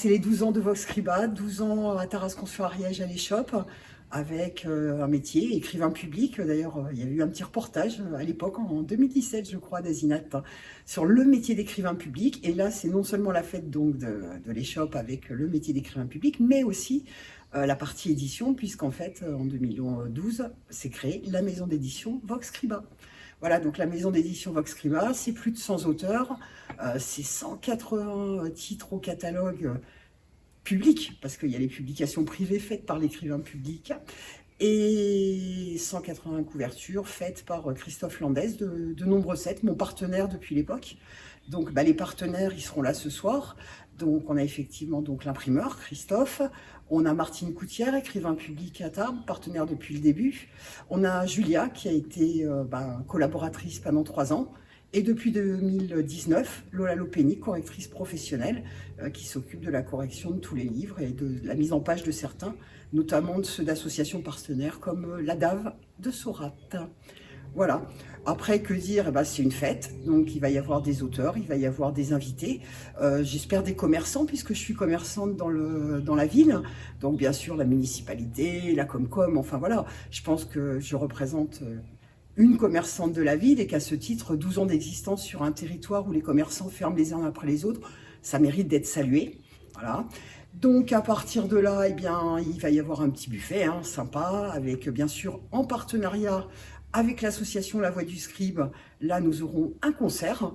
c'est les 12 ans de Vox Scriba, 12 ans à Tarascon-sur-Ariège à l'échoppe, avec un métier, écrivain public. D'ailleurs, il y a eu un petit reportage à l'époque, en 2017, je crois, d'Azinat, sur le métier d'écrivain public. Et là, c'est non seulement la fête donc de l'échoppe avec le métier d'écrivain public, mais aussi la partie édition, puisqu'en fait, en 2012, s'est créée la maison d'édition Vox Scriba. Voilà, donc la maison d'édition Vox Scriba, c'est plus de 100 auteurs, c'est 180 titres au catalogue public, parce qu'il y a les publications privées faites par l'écrivain public, et 180 couvertures faites par Christophe Landès de Nombre 7, mon partenaire depuis l'époque. Donc les partenaires, ils seront là ce soir. Donc on a effectivement donc l'imprimeur, Christophe. On a Martine Coutière, écrivain public à Tarbes, partenaire depuis le début. On a Julia, qui a été collaboratrice pendant 3 ans. Et depuis 2019, Lola Lopeni, correctrice professionnelle, qui s'occupe de la correction de tous les livres et de la mise en page de certains, notamment de ceux d'associations partenaires comme la DAV de Saurat. Voilà. Après, que dire? C'est une fête, donc il va y avoir des auteurs, il va y avoir des invités, j'espère des commerçants, puisque je suis commerçante dans la ville, donc bien sûr la municipalité, la Comcom, enfin voilà, je pense que je représente une commerçante de la ville et qu'à ce titre, 12 ans d'existence sur un territoire où les commerçants ferment les uns après les autres, ça mérite d'être salué. Voilà. Donc à partir de là, il va y avoir un petit buffet sympa, avec bien sûr en partenariat avec l'association La Voix du Scribe. Là, nous aurons un concert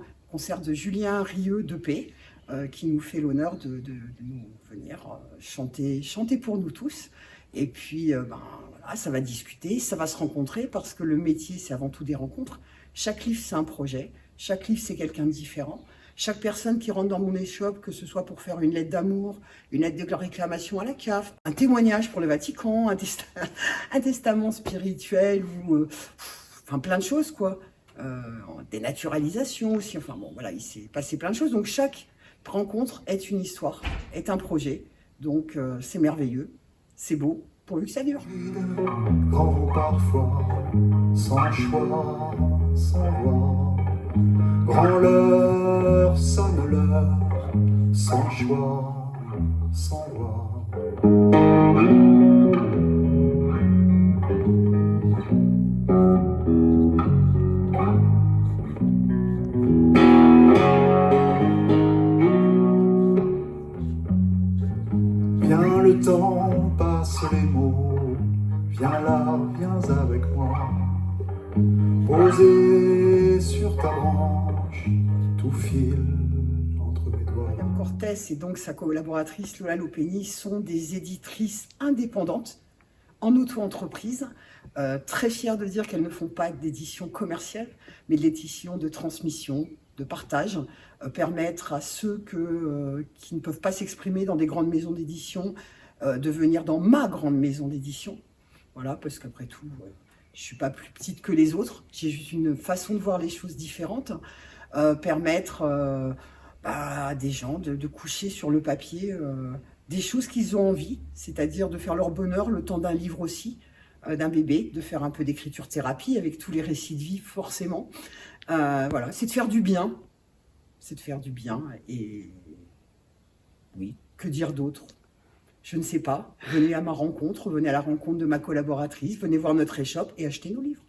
de Julien Rieux de Paix, qui nous fait l'honneur de nous venir chanter pour nous tous. Et puis, voilà, ça va discuter, ça va se rencontrer, parce que le métier, c'est avant tout des rencontres. Chaque livre, c'est un projet. Chaque livre, c'est quelqu'un de différent. Chaque personne qui rentre dans mon échoppe, que ce soit pour faire une lettre d'amour, une lettre de réclamation à la CAF, un témoignage pour le Vatican, un testament spirituel, ou enfin plein de choses, quoi. Dénaturalisation aussi, enfin bon, voilà, il s'est passé plein de choses. Donc chaque rencontre est une histoire, est un projet. Donc c'est merveilleux, c'est beau, pourvu que ça dure. Grand parfois, sans choix, sans voix. Grand l'heure, sonne l'heure, sans choix, sans voix. Viens le temps, passe les mots, viens là, viens avec moi. Posé sur ta branche, tout file entre mes doigts. Madame Cortès et donc sa collaboratrice Lola Lopeni sont des éditrices indépendantes en auto-entreprise, très fières de dire qu'elles ne font pas d'édition commerciale, mais de l'édition de transmission, de partage, permettre à ceux qui ne peuvent pas s'exprimer dans des grandes maisons d'édition de venir dans ma grande maison d'édition. Voilà, parce qu'après tout, je ne suis pas plus petite que les autres, j'ai juste une façon de voir les choses différentes, permettre à des gens de coucher sur le papier des choses qu'ils ont envie, c'est-à-dire de faire leur bonheur le temps d'un livre aussi, d'un bébé, de faire un peu d'écriture thérapie avec tous les récits de vie forcément. Voilà, c'est de faire du bien, et oui, que dire d'autre? Je ne sais pas, venez à ma rencontre, venez à la rencontre de ma collaboratrice, venez voir notre échoppe et achetez nos livres.